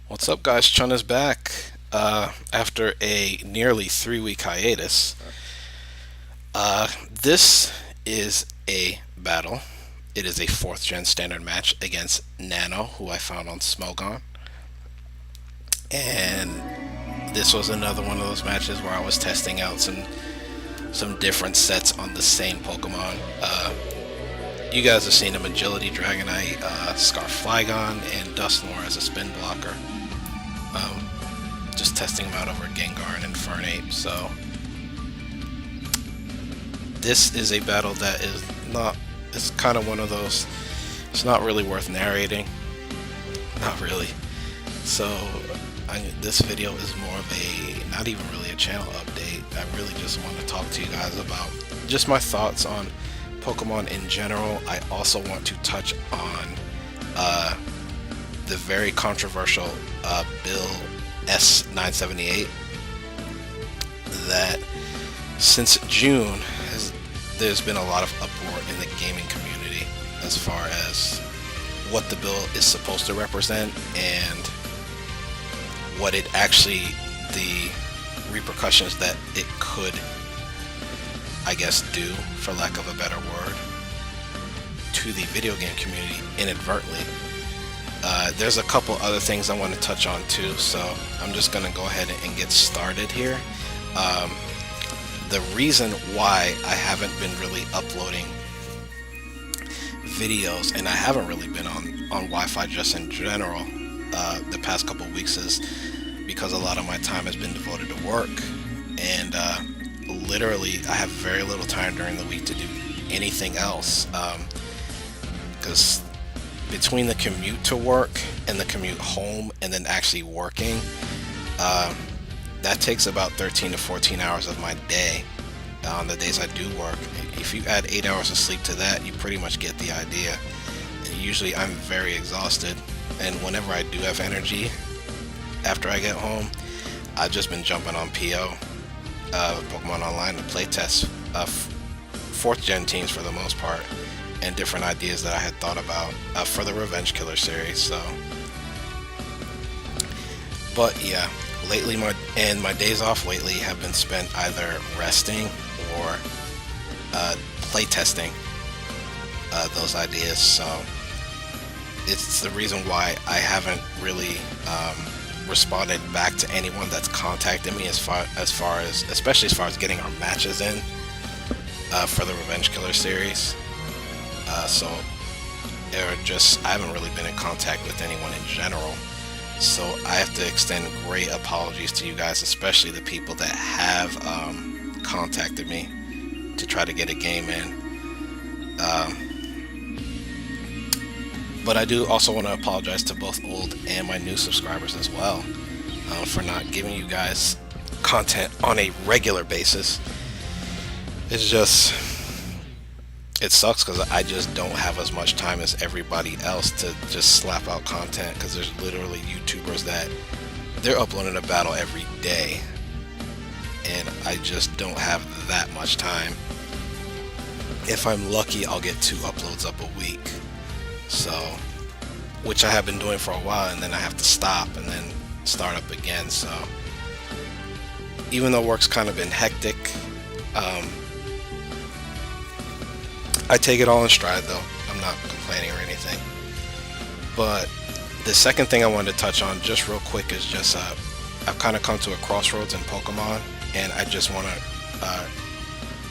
What's up, guys? Chun is back after a nearly 3 week hiatus. This is a battle. It is a 4th gen standard match against Nano, who I found on Smogon. And this was another one of those matches where I was testing out some different sets on the same Pokemon. You guys have seen him: Agility, Dragonite, Scarf Flygon, and Dusknoir as a spin blocker. Just testing him out over Gengar and Infernape. So this is a battle that is not. It's kind of one of those. It's not really worth narrating. Not really. So this video is more of a, not even really a channel update. I really just want to talk to you guys about just my thoughts on Pokemon in general. I also want to touch on the very controversial Bill S.978 that since June there's been a lot of uproar in the gaming community as far as what the bill is supposed to represent and what it actually, the repercussions that it could, I guess, do, for lack of a better word, to the video game community inadvertently. There's a couple other things I want to touch on too, so I'm just going to go ahead and get started here. The reason why I haven't been really uploading videos, and I haven't really been on Wi-Fi just in general the past couple of weeks, is because a lot of my time has been devoted to work, and literally I have very little time during the week to do anything else, because between the commute to work and the commute home and then actually working, that takes about 13 to 14 hours of my day on the days I do work. If you add 8 hours of sleep to that, you pretty much get the idea. And usually I'm very exhausted, and whenever I do have energy after I get home, I've just been jumping on PO, Pokemon Online, to play test 4th gen teams for the most part, and different ideas that I had thought about for the Revenge Killer series. So, but yeah, lately my days off lately have been spent either resting or play testing those ideas. So it's the reason why I haven't really responded back to anyone that's contacted me as far as especially as far as getting our matches in for the Revenge Killer series. So I haven't really been in contact with anyone in general. So I have to extend great apologies to you guys, especially the people that have contacted me to try to get a game in. But I do also want to apologize to both old and my new subscribers as well for not giving you guys content on a regular basis. It's just, it sucks because I just don't have as much time as everybody else to just slap out content, because there's literally YouTubers that they're uploading a battle every day, and I just don't have that much time. If I'm lucky, I'll get 2 uploads up a week, so, which I have been doing for a while, and then I have to stop and then start up again. So even though work's kind of been hectic, I take it all in stride though. I'm not complaining or anything. But the second thing I wanted to touch on just real quick is just I've kind of come to a crossroads in Pokemon, and I just want to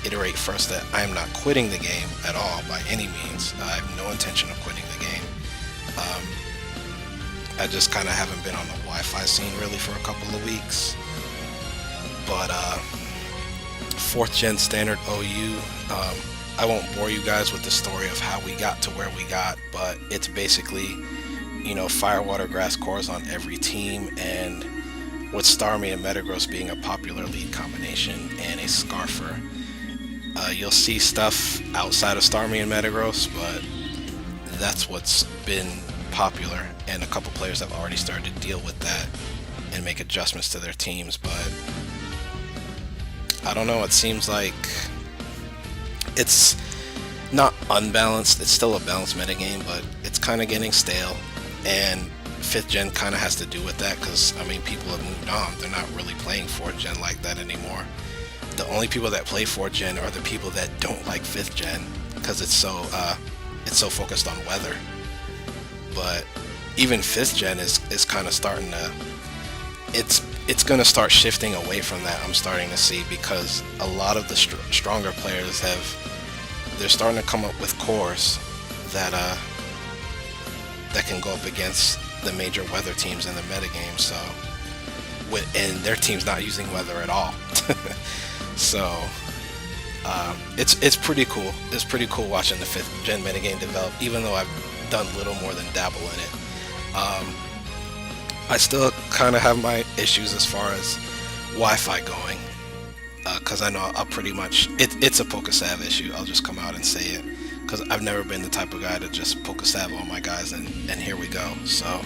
iterate first that I am not quitting the game at all by any means. I have no intention of quitting the game. I just kind of haven't been on the Wi-Fi scene really for a couple of weeks. But 4th gen standard OU, I won't bore you guys with the story of how we got to where we got, but it's basically, fire, water, grass cores on every team, and with Starmie and Metagross being a popular lead combination and a Scarfer. You'll see stuff outside of Starmie and Metagross, but that's what's been popular, and a couple players have already started to deal with that and make adjustments to their teams. But I don't know, it seems like it's not unbalanced. It's still a balanced metagame, but it's kind of getting stale, and 5th gen kind of has to do with that, because people have moved on. They're not really playing 4th gen like that anymore. The only people that play 4th gen are the people that don't like 5th gen, because it's so focused on weather. But even 5th gen is kind of starting to, it's going to start shifting away from that, I'm starting to see, because a lot of the stronger players they're starting to come up with cores that can go up against the major weather teams in the metagame. So, and their team's not using weather at all. So, it's pretty cool. It's pretty cool watching the 5th gen metagame develop, even though I've done little more than dabble in it. I still kind of have my issues as far as Wi-Fi going, because I know I'll pretty much, it's a PokéSav issue. I'll just come out and say it, because I've never been the type of guy to just PokéSav all my guys and here we go. So,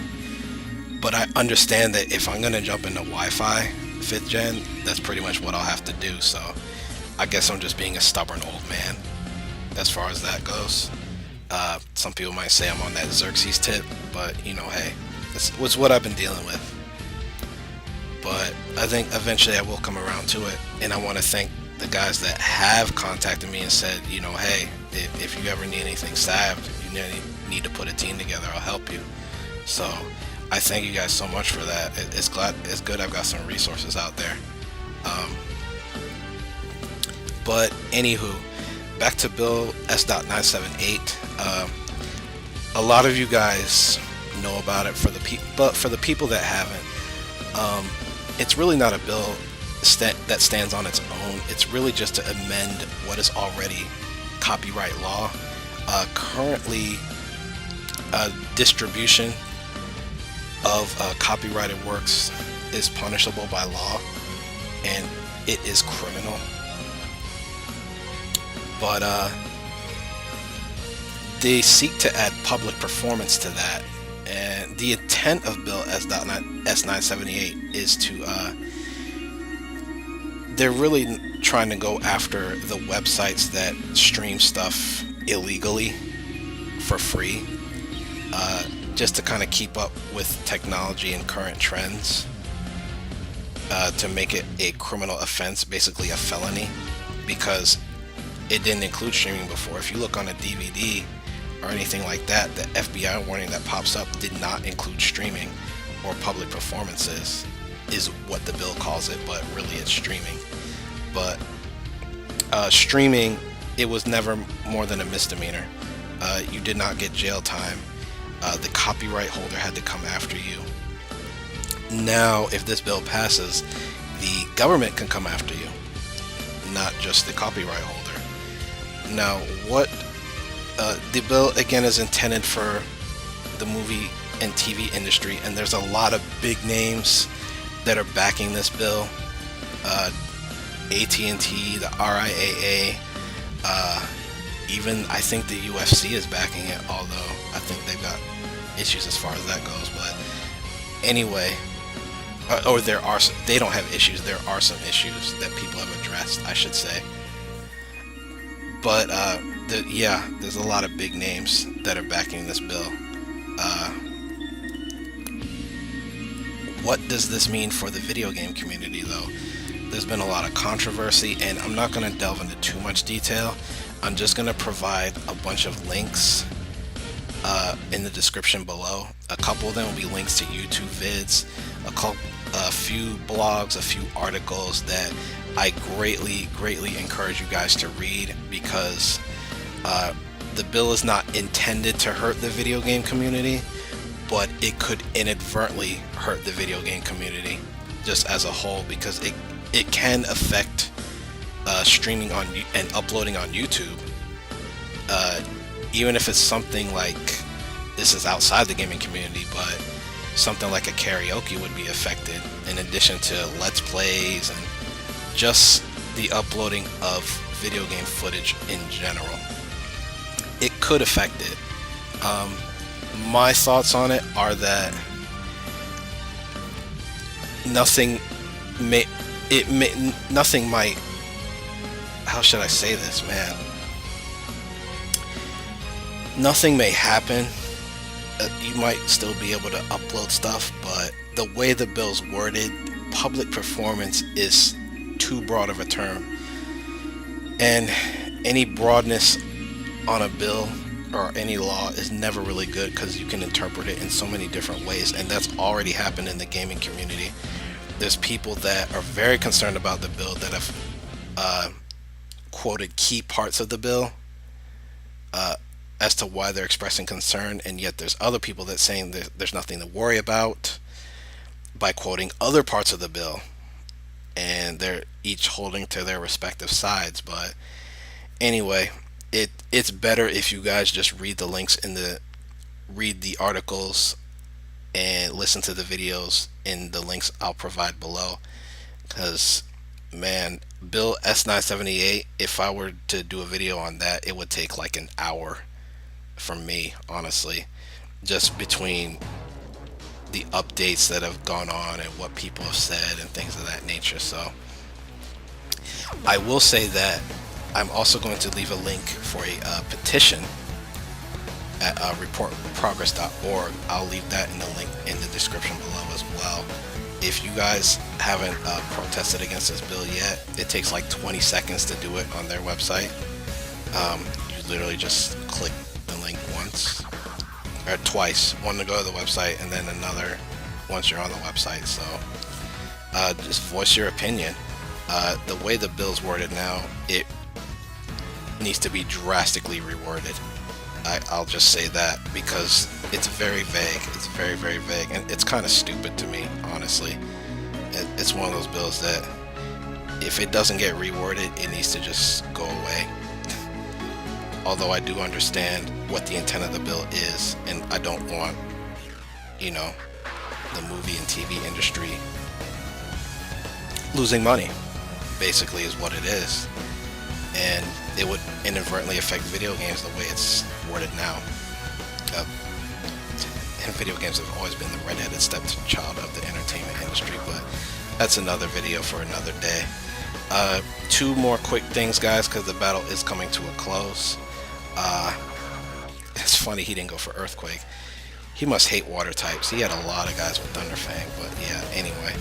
but I understand that if I'm going to jump into Wi-Fi 5th gen, that's pretty much what I'll have to do. So I guess I'm just being a stubborn old man as far as that goes. Some people might say I'm on that Xerxes tip, but hey, it's what I've been dealing with. But I think eventually I will come around to it, and I want to thank the guys that have contacted me and said, hey, if you ever need anything salved, you need to put a team together, I'll help you. So I thank you guys so much for that. It's good I've got some resources out there. But anywho, back to Bill S.978. A lot of you guys know about it, but for the people that haven't, it's really not a bill that stands on its own. It's really just to amend what is already copyright law. Currently, distribution of copyrighted works is punishable by law, and it is criminal. But they seek to add public performance to that, and the intent of Bill S.978 is to they're really trying to go after the websites that stream stuff illegally for free, just to kind of keep up with technology and current trends, to make it a criminal offense, basically a felony, because it didn't include streaming before. If you look on a DVD or anything like that, the FBI warning that pops up did not include streaming or public performances, is what the bill calls it, but really it's streaming. But streaming, it was never more than a misdemeanor. You did not get jail time. The copyright holder had to come after you. Now, if this bill passes, the government can come after you, not just the copyright holder. Now, what the bill again is intended for the movie and TV industry, and there's a lot of big names that are backing this bill. AT&T, the RIAA, even I think the UFC is backing it, although I think they've got issues as far as that goes. But anyway, or they don't have issues. There are some issues that people have addressed, I should say. But there's a lot of big names that are backing this bill. What does this mean for the video game community, though? There's been a lot of controversy, and I'm not going to delve into too much detail. I'm just going to provide a bunch of links in the description below. A couple of them will be links to YouTube vids, a few blogs, a few articles that I greatly encourage you guys to read, because the bill is not intended to hurt the video game community, but it could inadvertently hurt the video game community just as a whole, because it can affect streaming on and uploading on YouTube, uh, even if it's something like, this is outside the gaming community, but something like a karaoke would be affected, in addition to let's plays and just the uploading of video game footage in general. It could affect it. My thoughts on it are that nothing may it may nothing might, how should I say this, man? Nothing may happen. You might still be able to upload stuff, but the way the bill's worded, public performance is too broad of a term. And any broadness on a bill or any law is never really good, because you can interpret it in so many different ways, and that's already happened in the gaming community. There's people that are very concerned about the bill that have quoted key parts of the bill as to why they're expressing concern, and yet there's other people that saying there's nothing to worry about by quoting other parts of the bill, and they're each holding to their respective sides. But anyway, it's better if you guys just read the links read the articles and listen to the videos in the links I'll provide below, because man, Bill S.978, if I were to do a video on that, it would take like an hour from me, honestly, just between the updates that have gone on and what people have said and things of that nature. So I will say that I'm also going to leave a link for a petition at reportprogress.org. I'll leave that in the link in the description below as well. If you guys haven't protested against this bill yet, it takes like 20 seconds to do it on their website. You literally just click the link once or twice, one to go to the website and then another once you're on the website. So just voice your opinion. The way the bill's worded now, it needs to be drastically reworded. I'll just say that, because it's very vague. It's very, very vague, and it's kind of stupid to me, honestly. It's one of those bills that if it doesn't get reworded, it needs to just go away. Although I do understand what the intent of the bill is, and I don't want, the movie and TV industry losing money, basically, is what it is. And it would inadvertently affect video games the way it's worded now. And video games have always been the redheaded stepchild of the entertainment industry, but that's another video for another day. Two more quick things, guys, because the battle is coming to a close. It's funny he didn't go for Earthquake. He must hate water types. He had a lot of guys with Thunderfang, but yeah, anyway.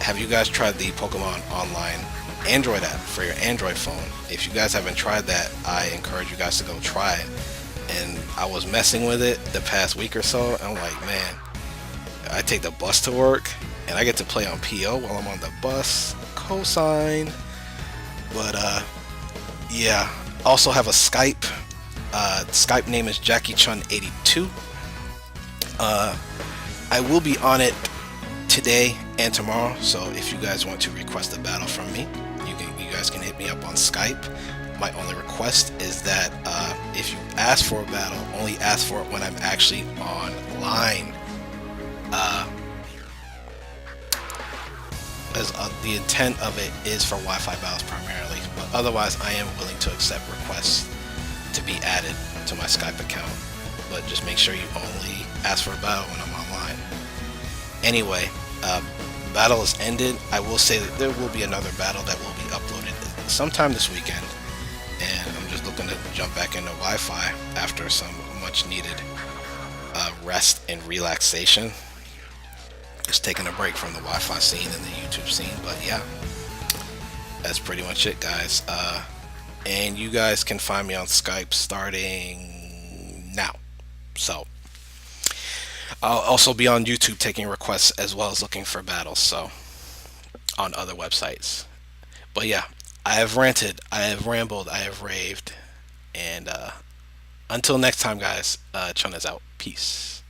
Have you guys tried the Pokémon Online Android app for your Android phone? If you guys haven't tried that, I encourage you guys to go try it. And I was messing with it the past week or so, and I'm like, man, I take the bus to work and I get to play on PO while I'm on the bus. Cosign. But yeah, also have a Skype. Skype name is JackieChun 82. I will be on it today and tomorrow, so if you guys want to request a battle from me, you guys can hit me up on Skype. My only request is that if you ask for a battle, only ask for it when I'm actually online. As the intent of it is for Wi-Fi battles primarily, but otherwise I am willing to accept requests to be added to my Skype account. But just make sure you only ask for a battle when I'm online. Anyway, battle is ended. I will say that there will be another battle that will be uploaded sometime this weekend, and I'm just looking to jump back into Wi-Fi after some much needed rest and relaxation. Just taking a break from the Wi-Fi scene and the YouTube scene. But yeah, that's pretty much it, guys. And you guys can find me on Skype starting now. So I'll also be on YouTube taking requests as well as looking for battles, so on other websites. But yeah, I have ranted, I have rambled, I have raved, and until next time, guys, Chun is out. Peace.